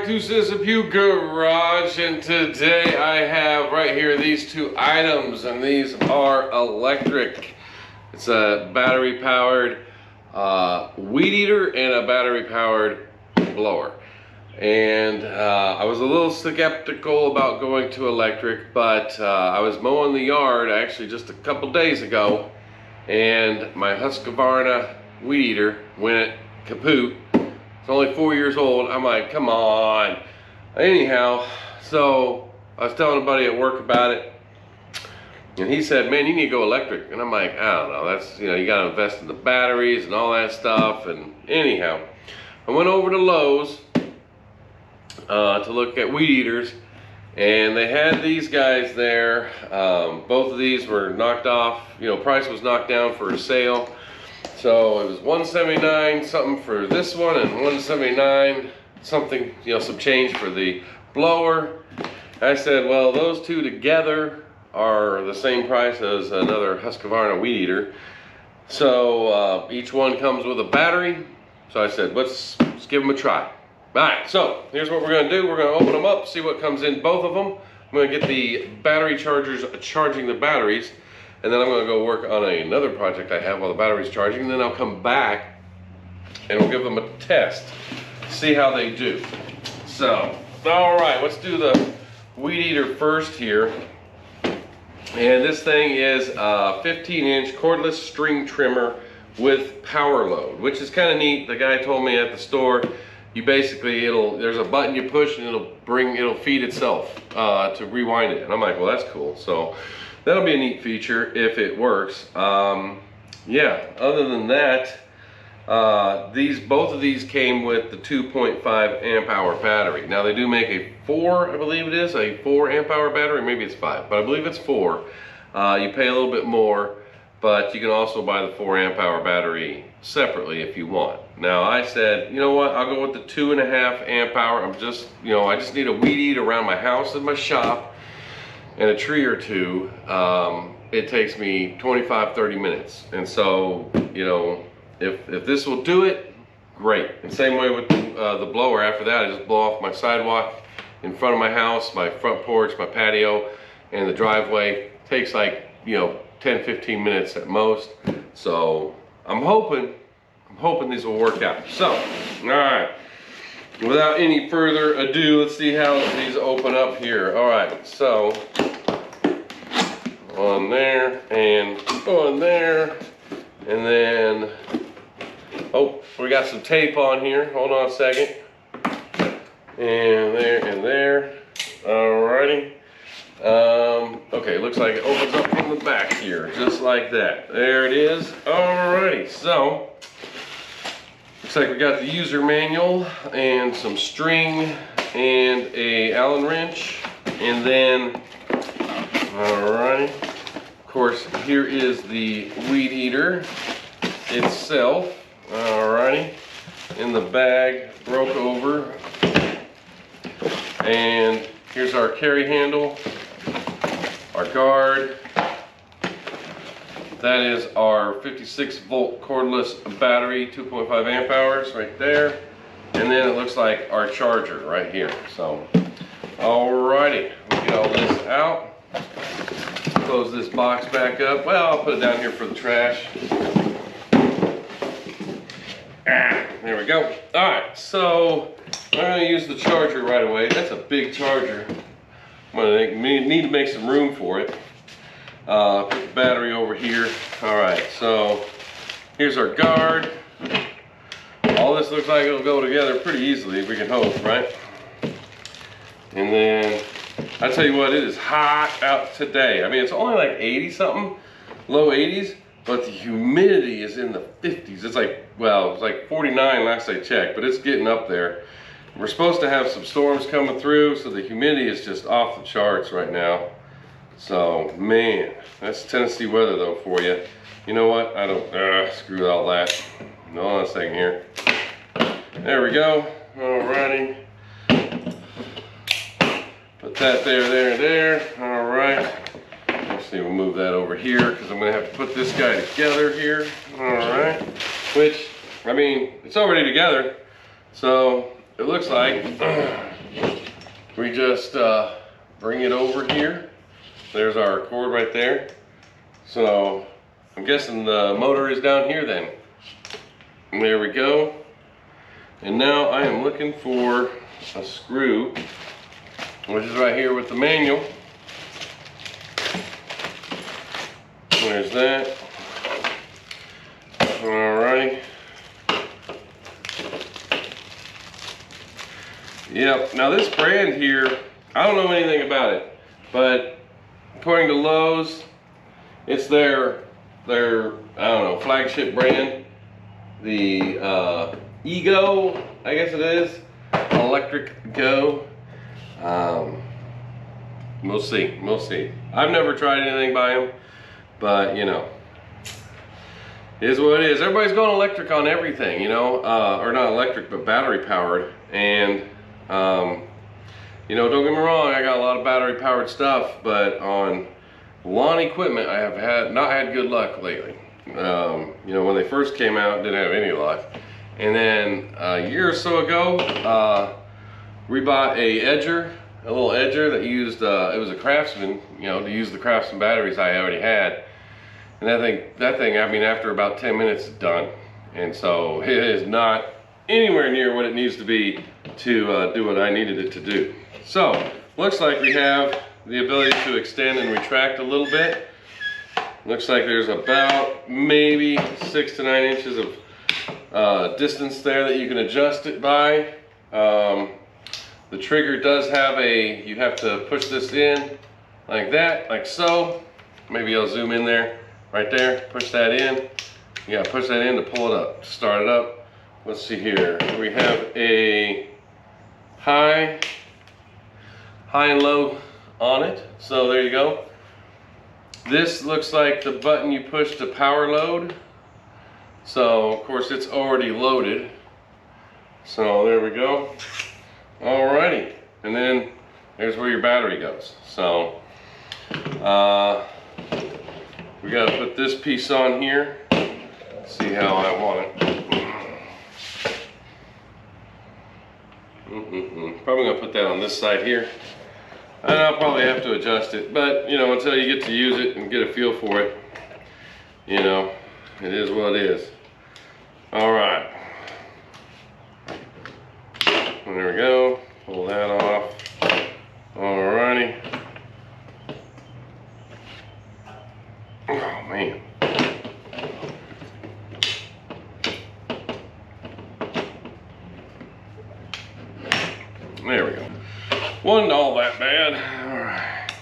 back to Sisapew Garage, and today I have right here these two items, and these are electric. It's a battery powered weed eater and a battery powered blower. And I was a little skeptical about going to electric, but I was mowing the yard actually just a couple days ago, and my Husqvarna weed eater went kaput. It's only 4 years old. I'm like, come on. Anyhow, so I was telling a buddy at work about it, and he said, man, you need to go electric. And I'm like, I don't know, that's, you know, you got to invest in the batteries and all that stuff. And anyhow, I went over to Lowe's to look at weed eaters, and they had these guys there. Both of these were knocked off, you know, price was knocked down for a sale. So it was $179 something for this one and $179 something, you know, some change for the blower. I said, well, those two together are the same price as another Husqvarna weed eater. So each one comes with a battery. So I said, let's give them a try. All right, so here's what we're gonna do. We're gonna open them up, see what comes in both of them. I'm gonna get the battery chargers charging the batteries, and then I'm gonna go work on another project I have while the battery's charging, and then I'll come back and we'll give them a test, see how they do. So, all right, let's do the weed eater first here. And this thing is a 15-inch cordless string trimmer with power load, which is kind of neat. The guy told me at the store, you basically, there's a button you push and it'll feed itself to rewind it. And I'm like, well, that's cool. So that'll be a neat feature if it works. Yeah, other than that, both of these came with the 2.5 amp hour battery. Now they do make a 4, I believe it is, a 4 amp hour battery, maybe it's 5, but I believe it's 4. You pay a little bit more, but you can also buy the 4 amp hour battery separately if you want. Now I said, you know what, I'll go with the 2.5 amp hour. I'm just, you know, I just need a weed eat around my house and my shop and a tree or two. It takes me 25-30 minutes, and so, you know, if this will do it, great. And same way with the blower. After that, I just blow off my sidewalk in front of my house, my front porch, my patio, and the driveway. Takes like, you know, 10-15 minutes at most. So I'm hoping these will work out. So, all right, without any further ado, let's see how these open up here. All right, so on there and on there, and then, oh, we got some tape on here. Hold on a second. And there and there. Alrighty. Okay, looks like it opens up from the back here, just like that. There it is. Alrighty, so looks like we got the user manual and some string and a Allen wrench, and then, alrighty, of course, here is the weed eater itself. Alrighty, in the bag, broke over, and here's our carry handle, our guard. That is our 56 volt cordless battery, 2.5 amp hours right there. And then it looks like our charger right here. So, alrighty, we'll get all this out. Close this box back up. Well, I'll put it down here for the trash. There we go. All right, so I'm gonna use the charger right away. That's a big charger. I'm gonna need to make some room for it. Put the battery over here. All right, so here's our guard. All this looks like it'll go together pretty easily if we can hope, right? And then, I tell you what, it is hot out today. I mean, it's only like 80 something, low 80s, but the humidity is in the 50s. It's like, well, it's like 49 last I checked, but it's getting up there. We're supposed to have some storms coming through, so the humidity is just off the charts right now. So, man, that's Tennessee weather though for you. You know what? I don't, screw all that. Hold on a second here. There we go. Alrighty. Put that there. All right. Let's see, we'll move that over here because I'm gonna have to put this guy together here. All right. Which, I mean, it's already together. So it looks like we just bring it over here. There's our cord right there. So I'm guessing the motor is down here then. And there we go. And now I am looking for a screw, which is right here with the manual. There's that. Alrighty. Yep, now this brand here, I don't know anything about it, but according to Lowe's, it's their I don't know, flagship brand. The Ego, I guess it is, Electric Go. We'll see, we'll see. I've never tried anything by them, but you know, it is what it is. Everybody's going electric on everything, you know, or not electric, but battery powered. And you know, don't get me wrong, I got a lot of battery powered stuff, but on lawn equipment, I have not had good luck lately. You know, when they first came out, didn't have any luck. And then a year or so ago, we bought a little edger that used, it was a Craftsman, you know, to use the Craftsman batteries I already had. And that thing, I mean, after about 10 minutes, it's done. And so it is not anywhere near what it needs to be to do what I needed it to do. So, looks like we have the ability to extend and retract a little bit. Looks like there's about maybe 6 to 9 inches of distance there that you can adjust it by. The trigger does have you have to push this in like that, like so. Maybe I'll zoom in there, right there, push that in. You gotta push that in to pull it up, start it up. Let's see here, we have a high and low on it. So there you go. This looks like the button you push to power load. So of course it's already loaded. So there we go. Alrighty, and then there's where your battery goes. So we got to put this piece on here. See how I want it. Probably gonna put that on this side here. And I'll probably have to adjust it, but you know, until you get to use it and get a feel for it, you know, it is what it is. All right. And there we go. Pull that off. Alrighty. Oh man. There we go. Wasn't all that bad. Alright.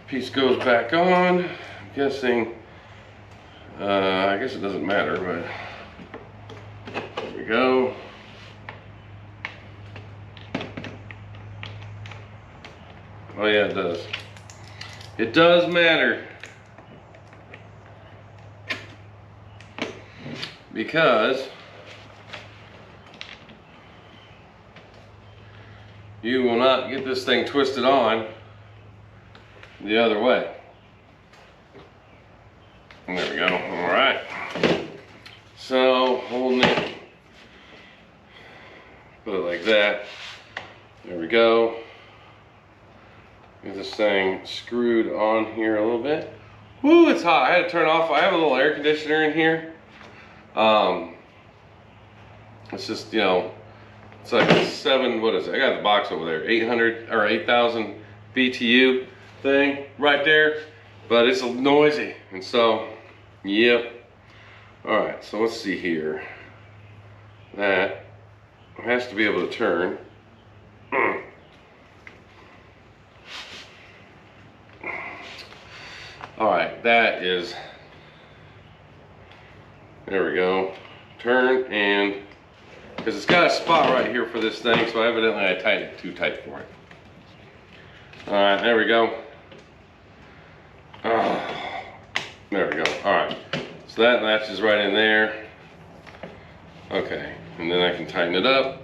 Piece goes back on. I'm guessing, I guess it doesn't matter, but there we go. Oh yeah, it does. It does matter. Because you will not get this thing twisted on the other way. And there we go. All right. So holding it, put it like that. There we go. Get this thing screwed on here a little bit. Woo, it's hot. I had to turn off. I have a little air conditioner in here. It's just, you know, it's like a what is it? I got the box over there, 800 or 8,000 BTU thing right there, but it's noisy, and so, yep. All right, so let's see here. That has to be able to turn. All right, that is, there we go. Turn, and because it's got a spot right here for this thing, so evidently I tightened it too tight for it. All right, there we go. Oh, there we go. All right, so that latches right in there. Okay, and then I can tighten it up.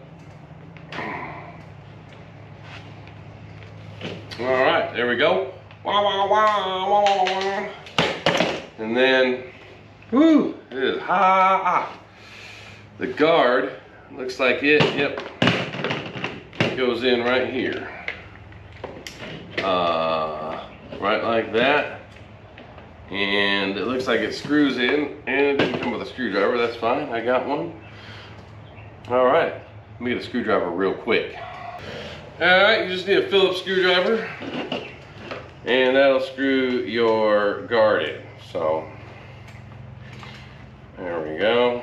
All right, there we go. Wah, wah, wah, wah, wah, wah. And then, whoo, it is hot. The guard looks like it, yep. goes in right here. Right like that. And it looks like it screws in, and it didn't come with a screwdriver. That's fine, I got one. All right, let me get a screwdriver real quick. All right, you just need a Phillips screwdriver, and that'll screw your guard in. So, there we go.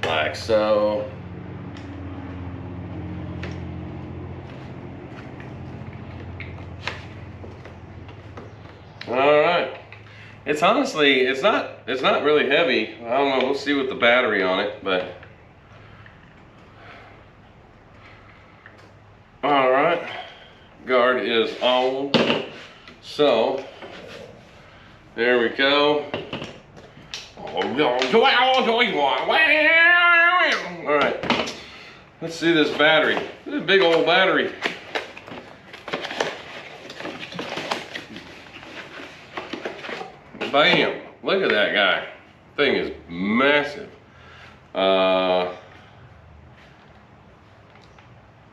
Like so. All right. It's honestly, it's not really heavy. I don't know, we'll see with the battery on it, but. All right, guard is on. So, there we go. All right, let's see this battery. This is a big old battery. Bam! Look at that guy. Thing is massive.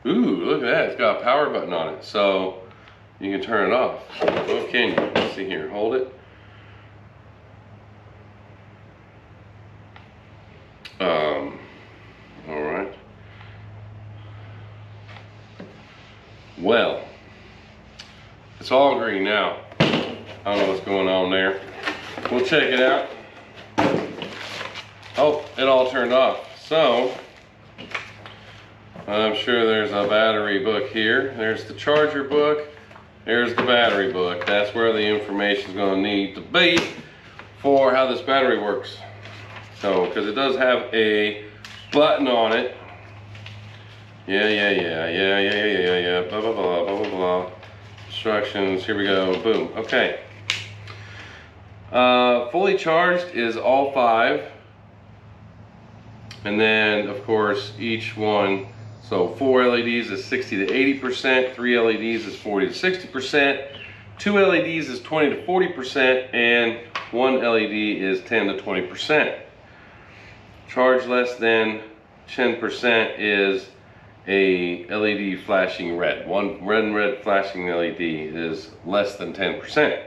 Ooh, look at that. It's got a power button on it, so you can turn it off. Oh, can you? Let's see here. Hold it. All right. Well, it's all green now. I don't know what's going on there. We'll check it out. Oh, it all turned off. So, I'm sure there's a battery book here. There's the charger book. There's the battery book. That's where the information is going to need to be for how this battery works. So, because it does have a button on it. Yeah. Blah, blah, blah, blah, blah, blah. Instructions. Here we go. Boom. Okay. Fully charged is all 5. And then, of course, each one. So 4 LEDs is 60 to 80%, 3 LEDs is 40 to 60%, 2 LEDs is 20 to 40%, and 1 LED is 10 to 20%. Charge less than 10% is a LED flashing red. One red flashing LED is less than 10%.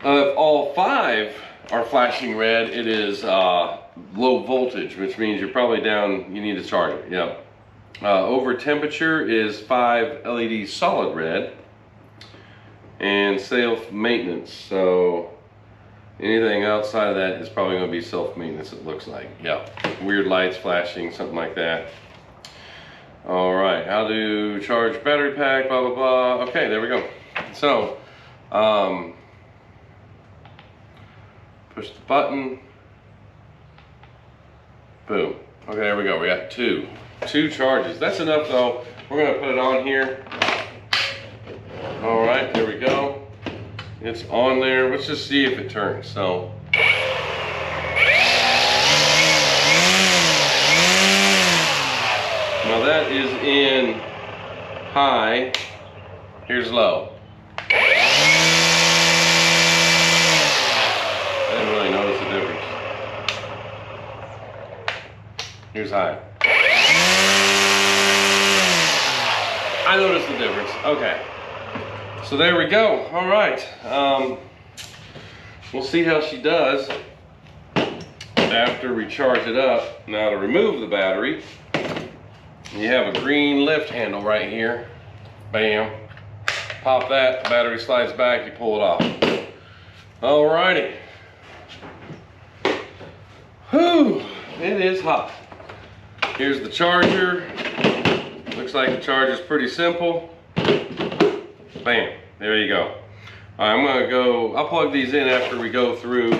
If all 5 are flashing red, it is low voltage, which means you're probably down, you need to charge it. Yeah. Over temperature is 5 LED solid red, and self maintenance. So anything outside of that is probably going to be self maintenance, it looks like. Yeah. Weird lights flashing, something like that. All right. How to charge battery pack, blah, blah, blah. Okay, there we go. So, push the button. Boom. Okay, there we go. We got 2 charges. That's enough though. We're gonna put it on here. All right, there we go. It's on there. Let's just see if it turns. So. Now that is in high. Here's low. I didn't really notice the difference. Here's high. I noticed the difference. Okay. So there we go. All right. We'll see how she does after we charge it up. Now to remove the battery, you have a green lift handle right here. Bam. Pop that, battery slides back, you pull it off. All righty. Whew, it is hot. Here's the charger. Looks like the charger's pretty simple. Bam, there you go. All right, I'm gonna go, I'll plug these in after we go through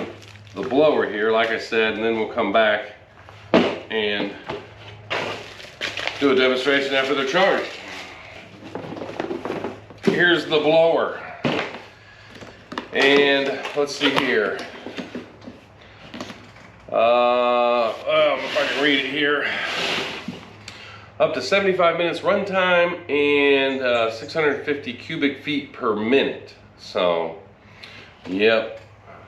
the blower here, like I said, and then we'll come back and do a demonstration after they're charged. Here's the blower. And let's see here. If I can read it here. Up to 75 minutes runtime and 650 cubic feet per minute. So, yep,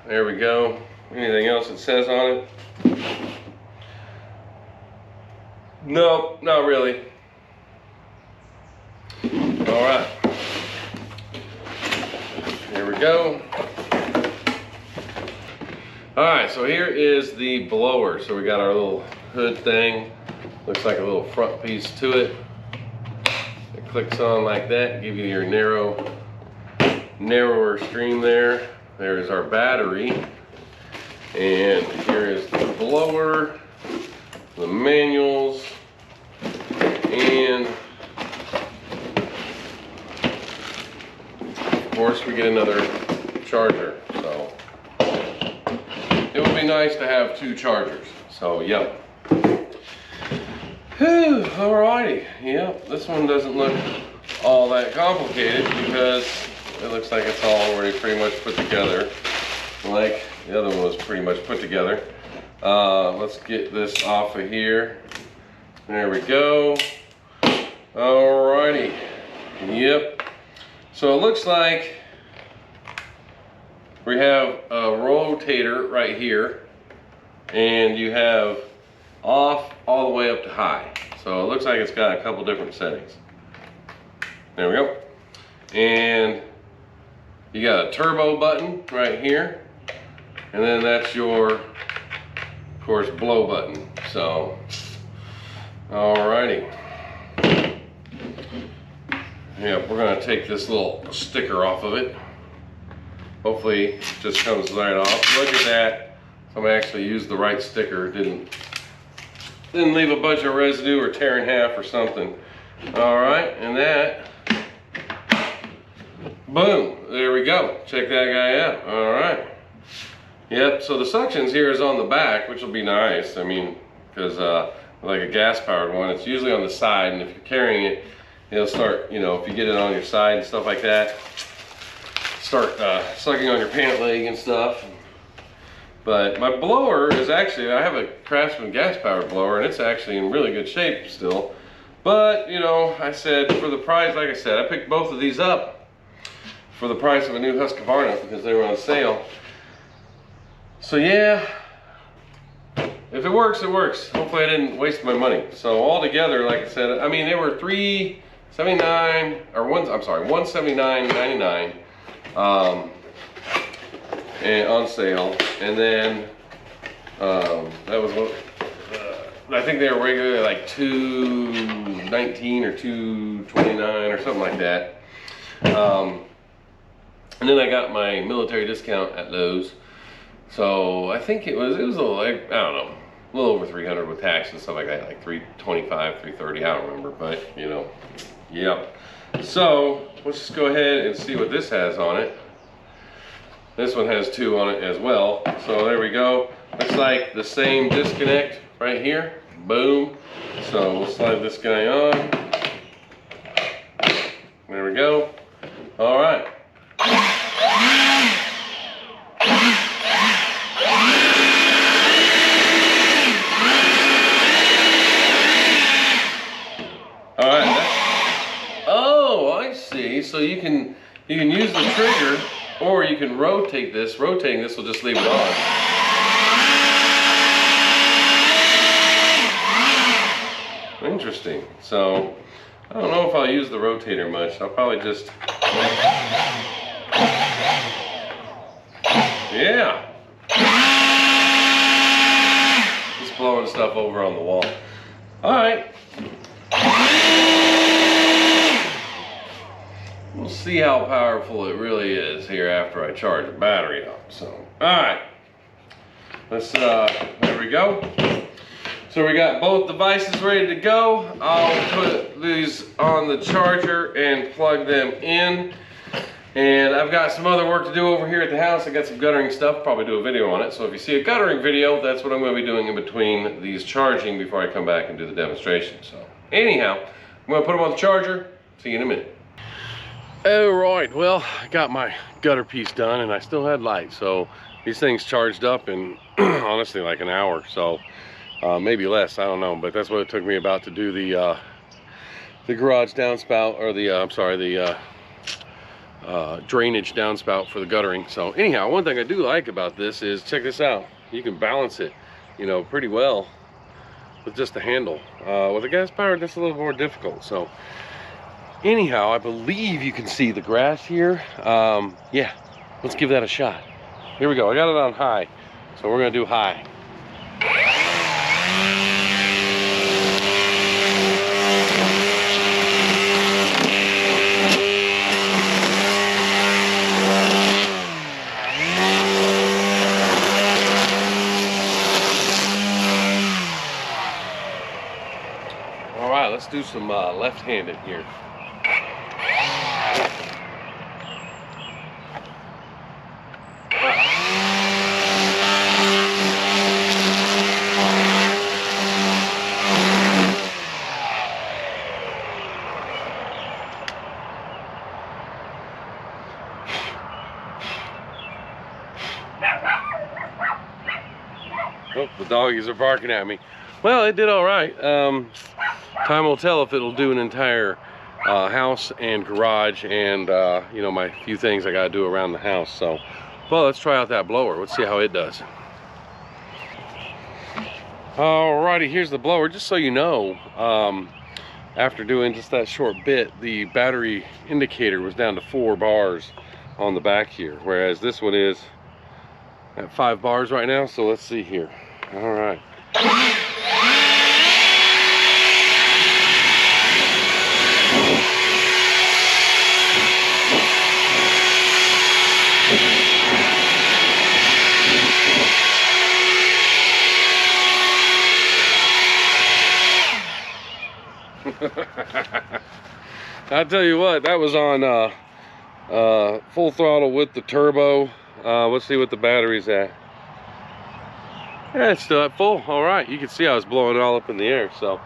there we go. Anything else it says on it? No, not really. All right. Here we go. All right, so here is the blower. So we got our little hood thing. Looks like a little front piece to it. It clicks on like that, give you your narrower stream there. There's our battery. And here is the blower, the manuals, and of course we get another charger. So it would be nice to have 2 chargers. So yep. Whew, alrighty. Yep, this one doesn't look all that complicated because it looks like it's all already pretty much put together. Like the other one was pretty much put together. Let's get this off of here. There we go. Alrighty. Yep. So it looks like we have a rotator right here, and you have off all the way up to high. So it looks like it's got a couple different settings. There we go. And you got a turbo button right here. And then that's your, of course, blow button. So, alrighty. Yeah, we're gonna take this little sticker off of it. Hopefully it just comes right off. Look at that. Somebody actually used the right sticker. Didn't leave a bunch of residue or tear in half or something. Alright, and that, boom, there we go. Check that guy out. Alright. Yep, so the suctions here is on the back, which will be nice. I mean, because like a gas powered one, it's usually on the side, and if you're carrying it, it'll start, you know, if you get it on your side and stuff like that, start sucking on your pant leg and stuff. But my blower is actually, I have a Craftsman gas powered blower, and it's actually in really good shape still. But, you know, I said for the price, like I said, I picked both of these up for the price of a new Husqvarna because they were on sale. So yeah, if it works, it works. Hopefully I didn't waste my money. So all together, like I said, I mean, they were $379 or I'm sorry, $179.99 and on sale. And then that was what I think they were regularly like $219 or $229 or something like that. And then I got my military discount at Lowe's. So I think it was a little, like, I don't know, a little over 300 with tax and stuff like that, like 325, 330, I don't remember, but you know, yep. So let's just go ahead and see what this has on it. This one has 2 on it as well. So there we go. Looks like the same disconnect right here. Boom. So we'll slide this guy on. There we go. All right. All right. Oh, I see. So you can use the trigger, or you can rotate this. Rotating this will just leave it on. Interesting. So I don't know if I'll use the rotator much. I'll probably just, yeah, just blowing stuff over on the wall. All right. We'll see how powerful it really is here after I charge the battery up. So, all right, let's, there we go. So we got both devices ready to go. I'll put these on the charger and plug them in. And I've got some other work to do over here at the house. I got some guttering stuff, probably do a video on it. So if you see a guttering video, that's what I'm gonna be doing in between these charging before I come back and do the demonstration. So anyhow, I'm gonna put them on the charger. See you in a minute. All right, well, I got my gutter piece done and I still had light. So these things charged up in honestly like an hour. So maybe less, I don't know. But that's what it took me about to do the garage downspout, or the, I'm sorry, the drainage downspout for the guttering. So anyhow, one thing I do like about this is, check this out, you can balance it, you know, pretty well with just the handle. With a gas powered, that's a little more difficult. So anyhow, I believe you can see the grass here. Yeah, let's give that a shot. Here we go. I got it on high, so we're gonna do high. All right, let's do some left-handed here. Oh, the doggies are barking at me. Well, it did all right. Time will tell if it'll do an entire house and garage and you know, my few things I gotta do around the house. So, well, let's try out that blower. Let's see how it does. Alrighty, here's the blower. Just so you know, after doing just that short bit, the battery indicator was down to 4 bars on the back here, whereas this one is at 5 bars right now. So let's see here. All right. I tell you what, that was on full throttle with the turbo. Let's see what the battery's at. Yeah, it's still at full. All right, you can see I was blowing it all up in the air. So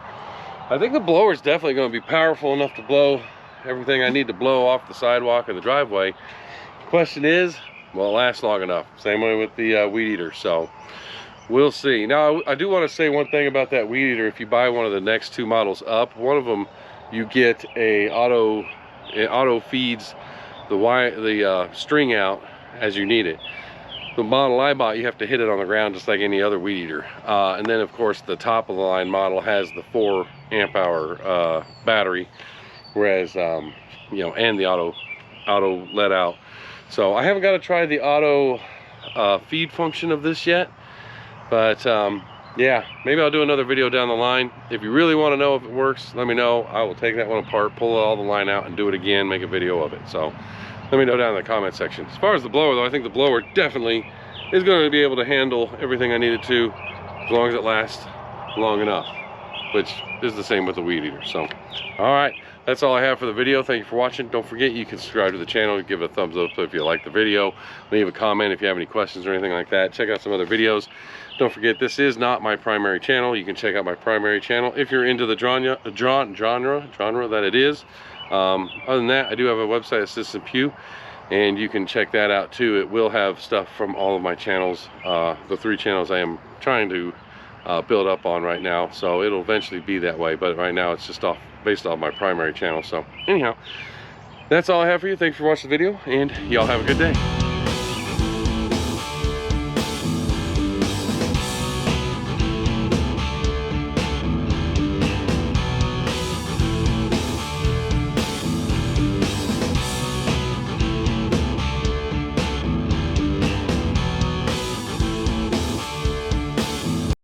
I think the blower is definitely going to be powerful enough to blow everything I need to blow off the sidewalk and the driveway. The question is, will it last long enough? Same way with the weed eater. So we'll see. Now, I do want to say one thing about that weed eater. If you buy one of the next 2 models up, one of them you get it auto feeds the string out as you need it. The model I bought, you have to hit it on the ground just like any other weed eater. And then of course the top of the line model has the 4 amp hour battery, whereas you know, and the auto let out. So I haven't got to try the auto feed function of this yet, but yeah, maybe I'll do another video down the line. If you really want to know if it works, let me know. I will take that one apart, pull all the line out, and do it again, make a video of it. So let me know down in the comment section. As far as the blower though, I think the blower definitely is going to be able to handle everything I needed to, as long as it lasts long enough, which is the same with the weed eater. So all right, that's all I have for the video. Thank you for watching. Don't forget, you can subscribe to the channel, give it a thumbs up if you like the video, leave a comment if you have any questions or anything like that. Check out some other videos. Don't forget, this is not my primary channel. You can check out my primary channel if you're into the genre that it is. Other than that, I do have a website, Assistant Pew, and you can check that out too. It will have stuff from all of my channels, the 3 channels I am trying to build up on right now. So it'll eventually be that way, but right now it's just based off my primary channel. So anyhow, that's all I have for you. Thanks for watching the video, and y'all have a good day.